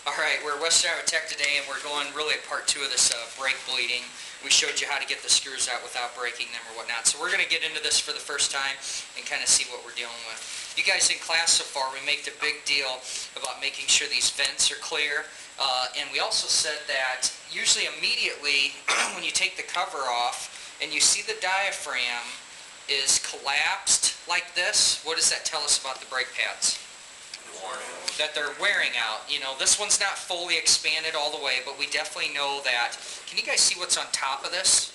Alright, we're at Western Iowa Tech today, and we're going really at part 2 of this brake bleeding. We showed you how to get the screws out without breaking them or whatnot. So we're going to get into this for the first time and kind of see what we're dealing with. You guys in class so far, we make the big deal about making sure these vents are clear. And we also said that usually immediately when you take the cover off and you see the diaphragm is collapsed like this, what does that tell us about the brake pads? That they're wearing out. You know, this one's not fully expanded all the way, but we definitely know that. Can you guys see what's on top of this?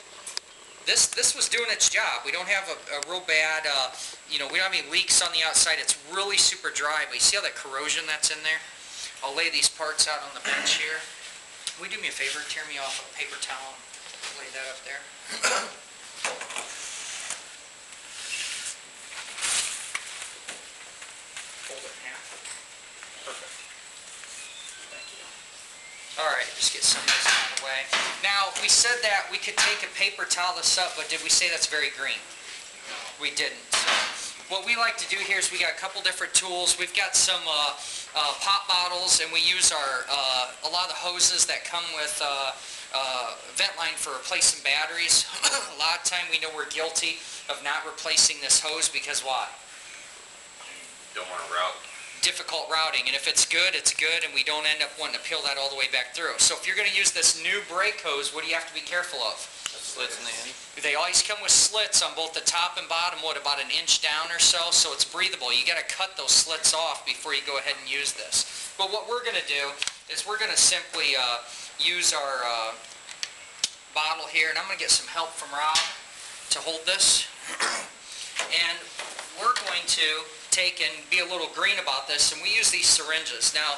This was doing its job. We don't have a real bad, you know, we don't have any leaks on the outside. It's really super dry, but you see all that corrosion that's in there? I'll lay these parts out on the bench here. Will you do me a favor? Tear me off a paper towel and lay that up there. Fold it in half. Perfect. Thank you. Alright, just get some of this out of the way. Now, we said that we could take a paper towel this up, but did we say that's very green? No. We didn't. So, what we like to do here is we got a couple different tools. We've got some pop bottles, and we use our a lot of the hoses that come with vent line for replacing batteries. A lot of time we know we're guilty of not replacing this hose because why? Don't want to route. Difficult routing, and if it's good, and we don't end up wanting to peel that all the way back through. So if you're going to use this new brake hose, what do you have to be careful of? Slits in the end. They always come with slits on both the top and bottom, what, about an inch down or so it's breathable. You got to cut those slits off before you go ahead and use this. But what we're going to do is we're going to simply use our bottle here, and I'm going to get some help from Rob to hold this. And we're going to take and be a little green about this, and we use these syringes. Now,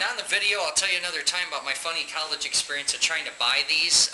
not in the video, I'll tell you another time about my funny college experience of trying to buy these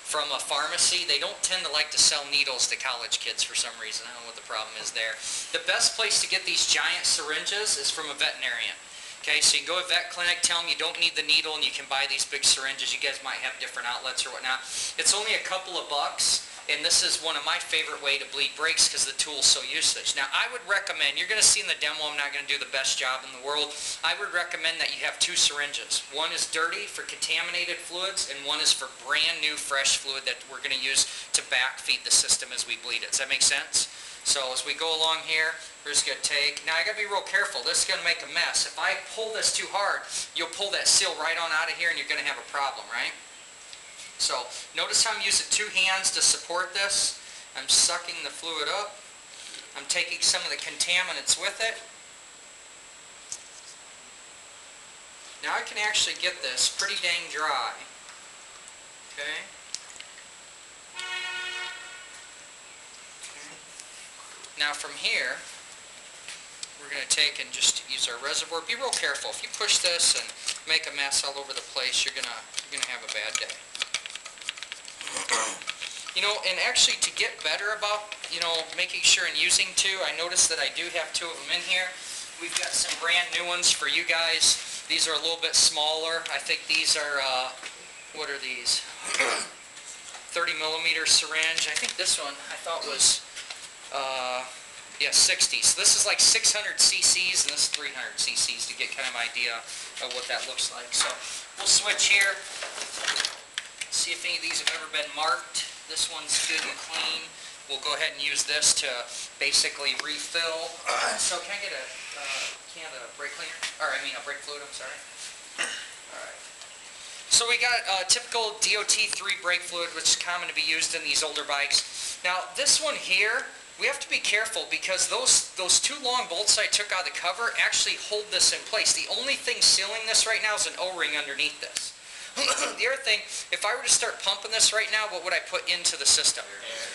from a pharmacy. They don't tend to like to sell needles to college kids for some reason. I don't know what the problem is there. The best place to get these giant syringes is from a veterinarian. Okay, so you can go to a vet clinic, tell them you don't need the needle, and you can buy these big syringes. You guys might have different outlets or whatnot. It's only a couple of bucks. And this is one of my favorite way to bleed brakes because the tool's so useless. Now, I would recommend, you're going to see in the demo, I'm not going to do the best job in the world. I would recommend that you have 2 syringes. One is dirty for contaminated fluids, and one is for brand new fresh fluid that we're going to use to backfeed the system as we bleed it. Does that make sense? So as we go along here, we're just going to take, now I got to be real careful. This is going to make a mess. If I pull this too hard, you'll pull that seal right on out of here and you're going to have a problem, right? So, notice how I'm using 2 hands to support this. I'm sucking the fluid up. I'm taking some of the contaminants with it. Now I can actually get this pretty dang dry. Okay. Now from here, we're going to take and just use our reservoir. Be real careful. If you push this and make a mess all over the place, you're gonna have a bad day. You know, and actually to get better about, you know, making sure and using 2, I noticed that I do have 2 of them in here. We've got some brand new ones for you guys. These are a little bit smaller. I think these are, what are these? 30 millimeter syringe. I think this one I thought was, yeah, 60. So this is like 600 cc's and this is 300 cc's to get kind of an idea of what that looks like. So we'll switch here. See if any of these have ever been marked. This one's good and clean. We'll go ahead and use this to basically refill. So can I get a can of brake cleaner? Or I mean a brake fluid, I'm sorry. Alright. So we got typical DOT3 brake fluid, which is common to be used in these older bikes. Now this one here, we have to be careful because those 2 long bolts I took out of the cover actually hold this in place. The only thing sealing this right now is an O-ring underneath this. The other thing, if I were to start pumping this right now, what would I put into the system?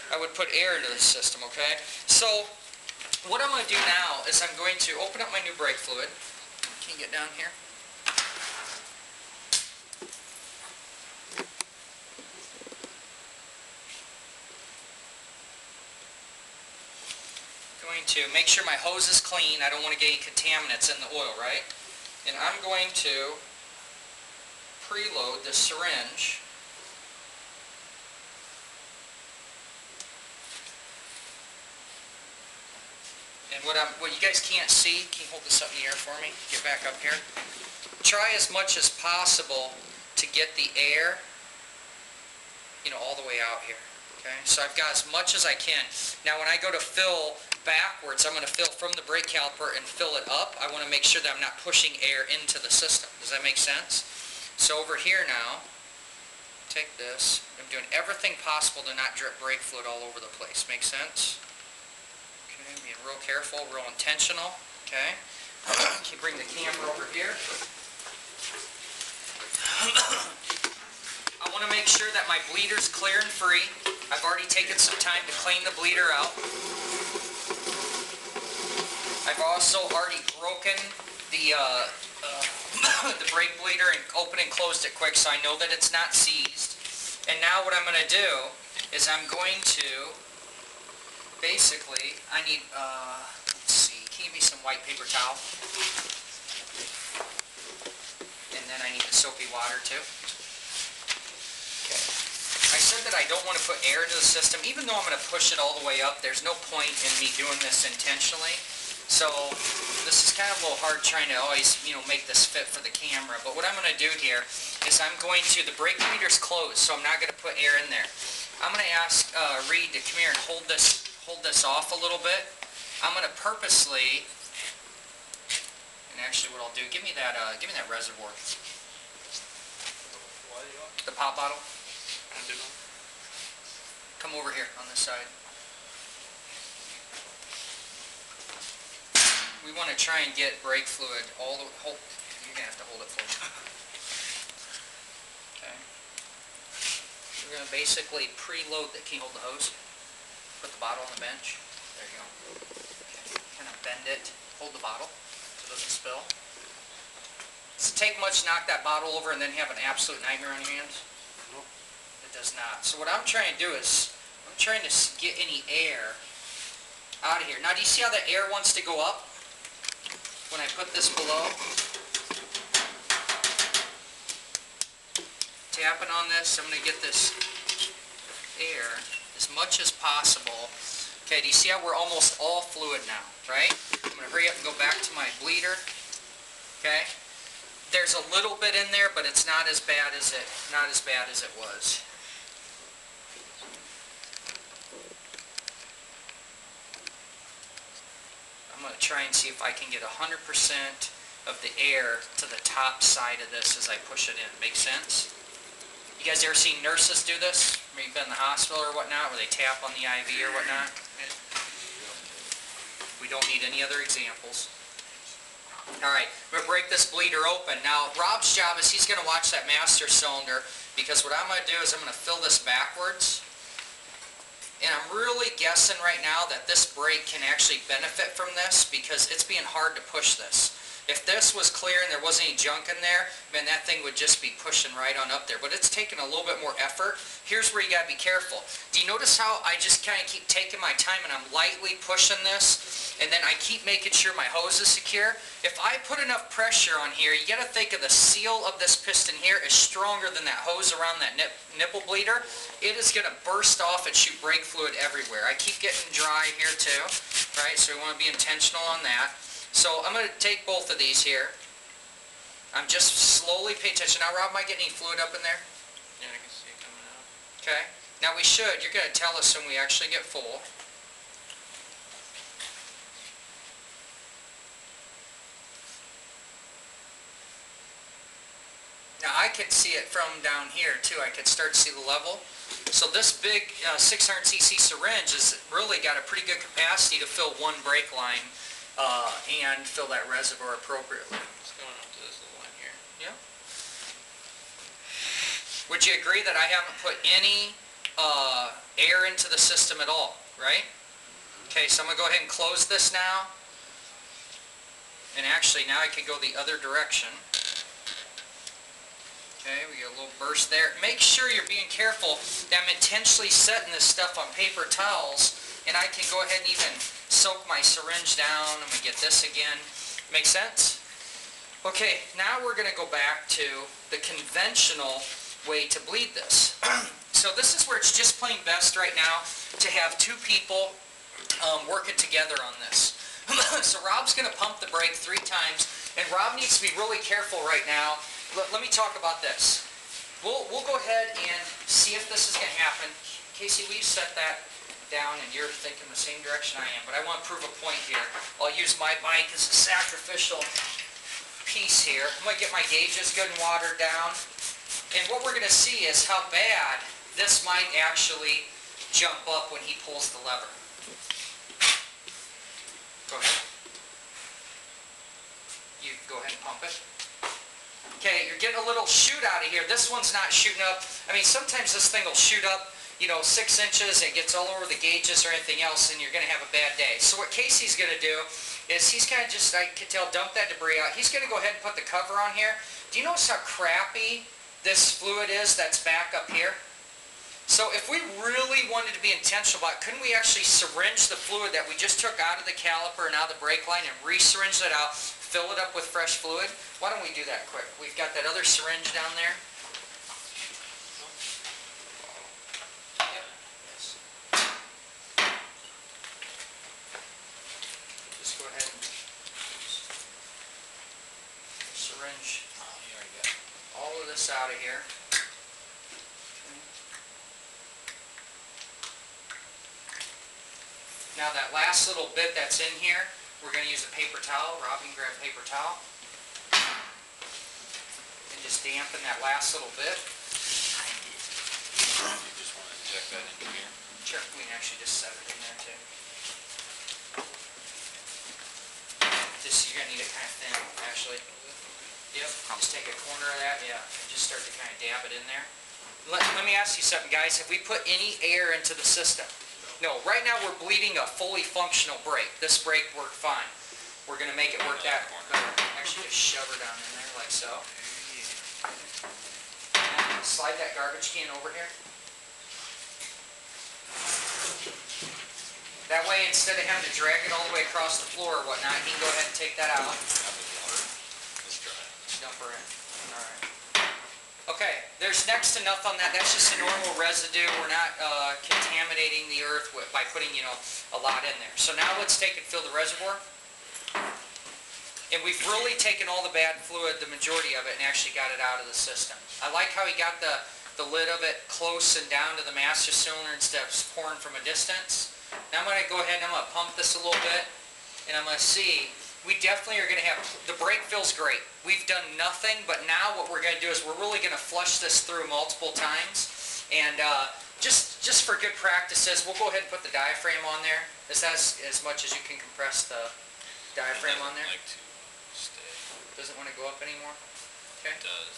I would put air into the system, okay? So, what I'm going to do now is I'm going to open up my new brake fluid. Can you get down here? Going to make sure my hose is clean. I don't want to get any contaminants in the oil, right? And I'm going to preload the syringe And what you guys can't see, can you hold this up in the air for me? Get back up here. Try as much as possible to get the air, all the way out here. Okay, so I've got as much as I can. Now when I go to fill backwards, I'm going to fill from the brake caliper and fill it up. I want to make sure that I'm not pushing air into the system. Does that make sense? So over here now, take this. I'm doing everything possible to not drip brake fluid all over the place. Make sense? Okay, being real careful, real intentional. Okay. Can you bring the camera over here? I want to make sure that my bleeder's clear and free. I've already taken some time to clean the bleeder out. I've also already broken the the brake bleeder and opened and closed it quick so I know that it's not seized. And now what I'm going to do is I'm going to basically, I need, let's see, can you give me some white paper towel? And then I need the soapy water too. Okay. I said that I don't want to put air into the system. Even though I'm going to push it all the way up, there's no point in me doing this intentionally. So this is kind of a little hard trying to always, make this fit for the camera. But what I'm going to do here is I'm going to, the brake bleeder's closed, so I'm not going to put air in there. I'm going to ask Reed to come here and hold this off a little bit. I'm going to purposely, and actually what I'll do, give me that reservoir. The pop bottle. Come over here on this side. We want to try and get brake fluid all the way. You're going to have to hold it for me. Okay. We're going to basically preload the, can you hold the hose? Put the bottle on the bench. There you go. Okay. Kind of bend it. Hold the bottle so it doesn't spill. Does it take much to knock that bottle over and then have an absolute nightmare on your hands? Nope. It does not. So what I'm trying to do is, I'm trying to get any air out of here. Now do you see how the air wants to go up? When I put this below, tapping on this, I'm going to get this air as much as possible. Okay, do you see how we're almost all fluid now, right? I'm going to hurry up and go back to my bleeder. Okay, there's a little bit in there, but it's not as bad as it was. I'm going to try and see if I can get 100% of the air to the top side of this as I push it in. Make sense? You guys ever seen nurses do this? Maybe been in the hospital or whatnot, where they tap on the IV or whatnot? We don't need any other examples. Alright, I'm going to break this bleeder open. Now, Rob's job is he's going to watch that master cylinder, because what I'm going to do is I'm going to fill this backwards. And I'm really guessing right now that this brake can actually benefit from this because it's being hard to push this. If this was clear and there wasn't any junk in there, man, that thing would just be pushing right on up there. But it's taking a little bit more effort. Here's where you got to be careful. Do you notice how I just kind of keep taking my time and I'm lightly pushing this? And then I keep making sure my hose is secure. If I put enough pressure on here, you got to think of the seal of this piston here is stronger than that hose around that nipple bleeder. It is going to burst off and shoot brake fluid everywhere. I keep getting dry here too, right? So we want to be intentional on that. So I'm going to take both of these here. I'm just slowly paying attention. Now, Rob, am I getting any fluid up in there? Yeah, I can see it coming out. Okay. Now we should. You're going to tell us when we actually get full. Now I could see it from down here too. I could start to see the level. So this big 600cc syringe has really got a pretty good capacity to fill one brake line and fill that reservoir appropriately. It's going up to this little line here. Yeah. Would you agree that I haven't put any air into the system at all, right? Okay, so I'm going to go ahead and close this now. And actually now I could go the other direction. Okay, we get a little burst there. Make sure you're being careful that I'm intentionally setting this stuff on paper towels, and I can go ahead and even soak my syringe down. I'm going to get this again. Make sense? Okay, now we're going to go back to the conventional way to bleed this. So this is where it's just plain best right now to have two people working together on this. So Rob's going to pump the brake 3 times, and Rob needs to be really careful right now. Let me talk about this. We'll go ahead and see if this is going to happen. Casey, will you set that down, and you're thinking the same direction I am, but I want to prove a point here. I'll use my bike as a sacrificial piece here. I'm going to get my gauges good and watered down, and what we're going to see is how bad this might actually jump up when he pulls the lever. Go ahead. You go ahead and pump it. Okay, you're getting a little shoot out of here. This one's not shooting up. I mean, sometimes this thing will shoot up, 6 inches and it gets all over the gauges or anything else, and you're going to have a bad day. So what Casey's going to do is he's kind of just, I can tell, dump that debris out. He's going to go ahead and put the cover on here. Do you notice how crappy this fluid is that's back up here? So if we really wanted to be intentional about it, couldn't we actually syringe the fluid that we just took out of the caliper and out of the brake line and re-syringe it out, fill it up with fresh fluid? Why don't we do that quick? We've got that other syringe down there. Yep. Yes. Just go ahead and syringe all of this out of here. Now that last little bit that's in here, we're going to use a paper towel. Rob, you can grab a paper towel. And just dampen that last little bit. You just want to inject that into here? Sure, we can actually just set it in there too. You're going to need it kind of thin, actually. Yep, just take a corner of that, yeah, and just start to kind of dab it in there. Let me ask you something, guys. Have we put any air into the system? No, right now we're bleeding a fully functional brake. This brake worked fine. We're going to make it work that better. Actually, just shove her down in there like so. And slide that garbage can over here. That way, instead of having to drag it all the way across the floor or whatnot, he can go ahead and take that out. Dump her in. All right. Okay, there's next to nothing on that. That's just a normal residue. We're not contaminating the earth by putting, a lot in there. So now let's take and fill the reservoir. And we've really taken all the bad fluid, the majority of it, and actually got it out of the system. I like how he got the lid of it close and down to the master cylinder instead of pouring from a distance. Now I'm going to go ahead and I'm going to pump this a little bit, and I'm going to see. We definitely are going to have, the brake feels great. We've done nothing, but now what we're going to do is we're really going to flush this through multiple times. And just for good practices, we'll go ahead and put the diaphragm on there. Is that as much as you can compress the diaphragm on there? Like to stay. Doesn't want to go up anymore? Okay. It does.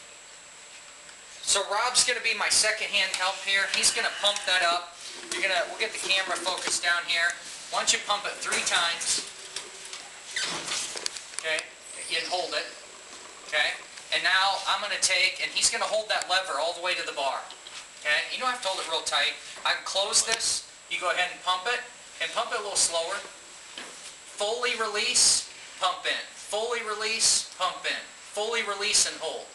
So Rob's going to be my second hand help here. He's going to pump that up. We'll get the camera focused down here. Why don't you pump it 3 times? Okay, you can hold it. Okay, and now I'm going to take, and he's going to hold that lever all the way to the bar. Okay, you don't have to hold it real tight. I can close this. You go ahead and pump it a little slower. Fully release, pump in. Fully release, pump in. Fully release and hold.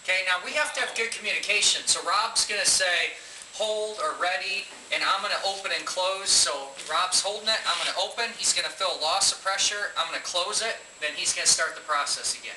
Okay, now we have to have good communication. So Rob's going to say, hold or ready, and I'm going to open and close. So Rob's holding it, I'm going to open, he's going to feel a loss of pressure, I'm going to close it, then he's going to start the process again.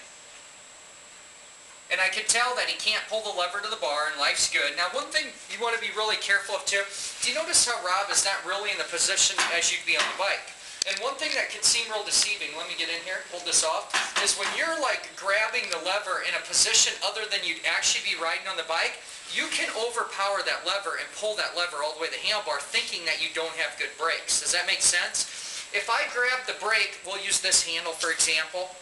And I can tell that he can't pull the lever to the bar, and life's good. Now one thing you want to be really careful of too, do you notice how Rob is not really in the position as you'd be on the bike? And one thing that can seem real deceiving, let me get in here, hold this off, is when you're like grabbing the lever in a position other than you'd actually be riding on the bike, you can overpower that lever and pull that lever all the way to the handlebar thinking that you don't have good brakes. Does that make sense? If I grab the brake, we'll use this handle for example.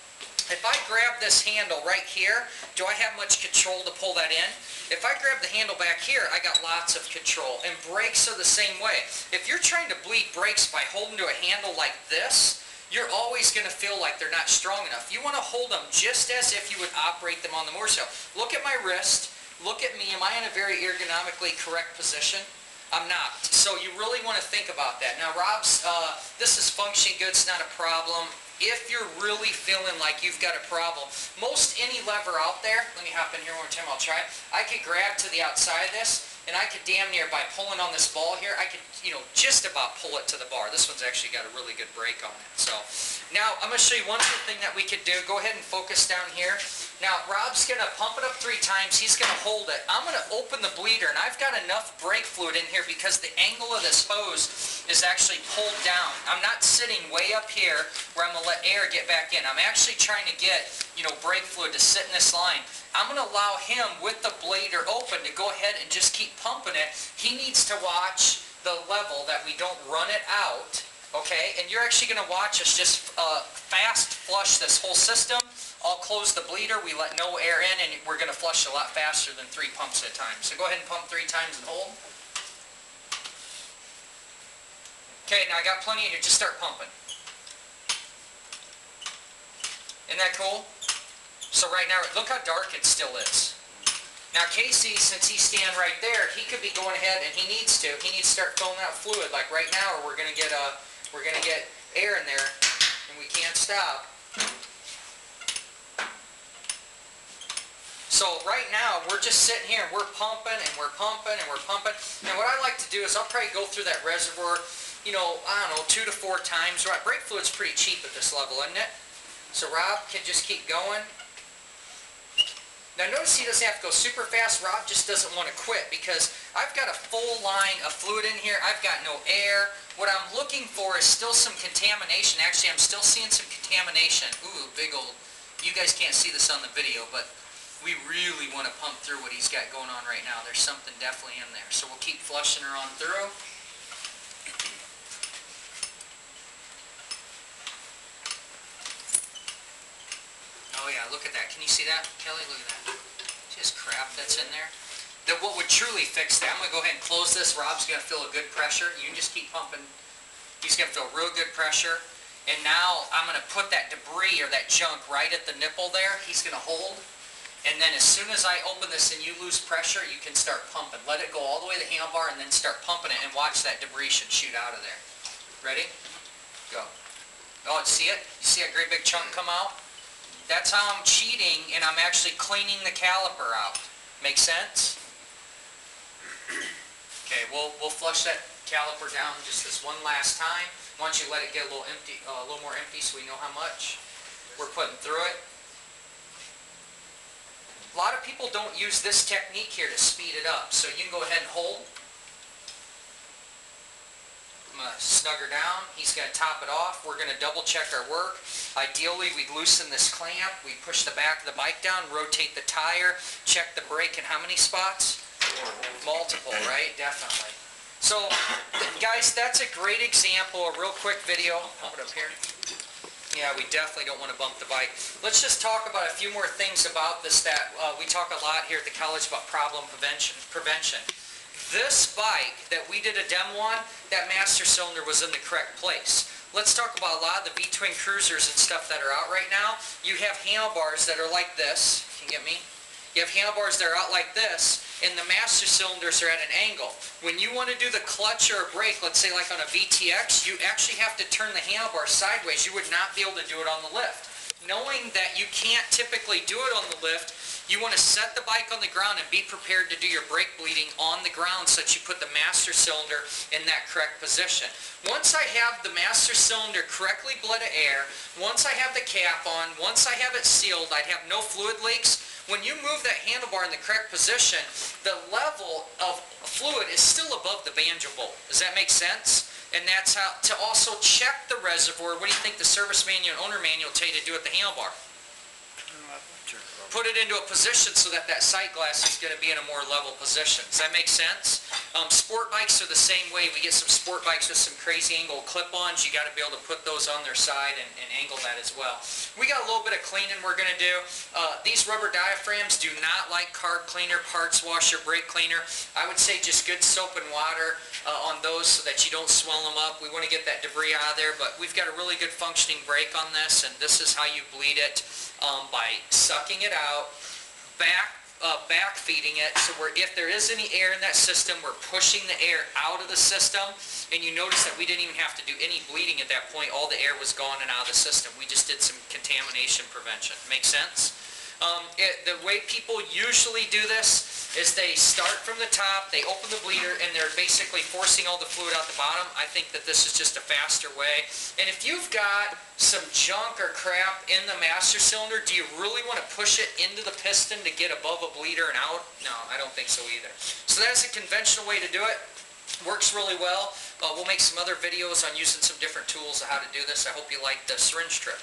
If I grab this handle right here, do I have much control to pull that in? If I grab the handle back here, I got lots of control. And brakes are the same way. If you're trying to bleed brakes by holding to a handle like this, you're always going to feel like they're not strong enough. You want to hold them just as if you would operate them on the motorcycle. Look at my wrist. Look at me. Am I in a very ergonomically correct position? I'm not. So you really want to think about that. Now, Rob's, this is functioning good. It's not a problem. If you're really feeling like you've got a problem, most any lever out there, let me hop in here one more time, I'll try. I could grab to the outside of this. and I could damn near, by pulling on this ball here, I could, just about pull it to the bar. This one's actually got a really good brake on it. So now I'm going to show you one other thing that we could do. Go ahead and focus down here. Now Rob's going to pump it up 3 times. He's going to hold it. I'm going to open the bleeder, and I've got enough brake fluid in here because the angle of this hose is actually pulled down. I'm not sitting way up here where I'm going to let air get back in. I'm actually trying to get, brake fluid to sit in this line. I'm going to allow him, with the blader open, to go ahead and just keep pumping it. He needs to watch the level that we don't run it out, okay? And you're actually going to watch us just fast flush this whole system. I'll close the bleeder, we let no air in, and we're going to flush a lot faster than 3 pumps at a time. So go ahead and pump 3 times and hold. Okay, now I got plenty in here, just start pumping. Isn't that cool? So right now, look how dark it still is. Now Casey, since he's standing right there, he could be going ahead, and he needs to start filling out fluid like right now, or we're gonna get air in there, and we can't stop. So right now, we're just sitting here, and we're pumping, and we're pumping, and we're pumping. And what I like to do is I'll probably go through that reservoir, I don't know, 2 to 4 times. Right, brake fluid's pretty cheap at this level, isn't it? So Rob can just keep going. Now notice he doesn't have to go super fast. Rob just doesn't want to quit because I've got a full line of fluid in here. I've got no air. What I'm looking for is still some contamination. Actually, I'm still seeing some contamination. Ooh, big old, you guys can't see this on the video, but we really want to pump through what he's got going on right now. There's something definitely in there. So we'll keep flushing her on through. Oh yeah, look at that. Can you see that, Kelly? Look at that. Just crap that's in there. What would truly fix that, I'm going to go ahead and close this. Rob's going to feel a good pressure. You can just keep pumping. He's going to feel real good pressure. And now I'm going to put that debris or that junk right at the nipple there. He's going to hold. And then as soon as I open this and you lose pressure, you can start pumping. Let it go all the way to the handlebar and then start pumping it, and watch that debris should shoot out of there. Ready? Go. Oh, see it? You see that great big chunk come out? That's how I'm cheating, and I'm actually cleaning the caliper out. Make sense? Okay, we'll flush that caliper down just this one last time. Why don't you let it get a little empty, a little more empty, so we know how much we're putting through it. A lot of people don't use this technique here to speed it up, so you can go ahead and hold. I'm going to snug her down. He's going to top it off. We're going to double check our work. Ideally, we'd loosen this clamp. We push the back of the bike down, rotate the tire, check the brake in how many spots? Multiple, right? Definitely. So, guys, that's a great example, a real quick video. Pump it up here. Yeah, we definitely don't want to bump the bike. Let's just talk about a few more things about this that we talk a lot here at the college about problem prevention. This bike that we did a demo on, that master cylinder was in the correct place. Let's talk about a lot of the V-twin cruisers and stuff that are out right now. You have handlebars that are like this. Can you get me? You have handlebars that are out like this, and the master cylinders are at an angle. When you want to do the clutch or a brake, let's say like on a VTX, you actually have to turn the handlebar sideways. You would not be able to do it on the lift. Knowing that you can't typically do it on the lift, you want to set the bike on the ground and be prepared to do your brake bleeding on the ground so that you put the master cylinder in that correct position. Once I have the master cylinder correctly bled of air, once I have the cap on, once I have it sealed, I'd have no fluid leaks. When you move that handlebar in the correct position, the level of fluid is still above the banjo bolt. Does that make sense? And that's how to also check the reservoir. What do you think the service manual and owner manual tell you to do at the handlebar? Put it into a position so that that sight glass is going to be in a more level position. Does that make sense? Sport bikes are the same way. We get some sport bikes with some crazy angled clip-ons. You got to be able to put those on their side and angle that as well. We got a little bit of cleaning we're going to do. These rubber diaphragms do not like card cleaner, parts washer, brake cleaner. I would say just good soap and water on those so that you don't swell them up. We want to get that debris out of there, but we've got a really good functioning brake on this, and this is how you bleed it. By sucking it out, back feeding it, so if there is any air in that system, we're pushing the air out of the system, and you notice that we didn't even have to do any bleeding at that point. All the air was gone and out of the system. We just did some contamination prevention. Make sense? The way people usually do this is they start from the top, they open the bleeder, and they're basically forcing all the fluid out the bottom. I think that this is just a faster way. And if you've got some junk or crap in the master cylinder, do you really want to push it into the piston to get above a bleeder and out? No, I don't think so either. So that's a conventional way to do it. Works really well. We'll make some other videos on using some different tools of how to do this. I hope you like the syringe trick.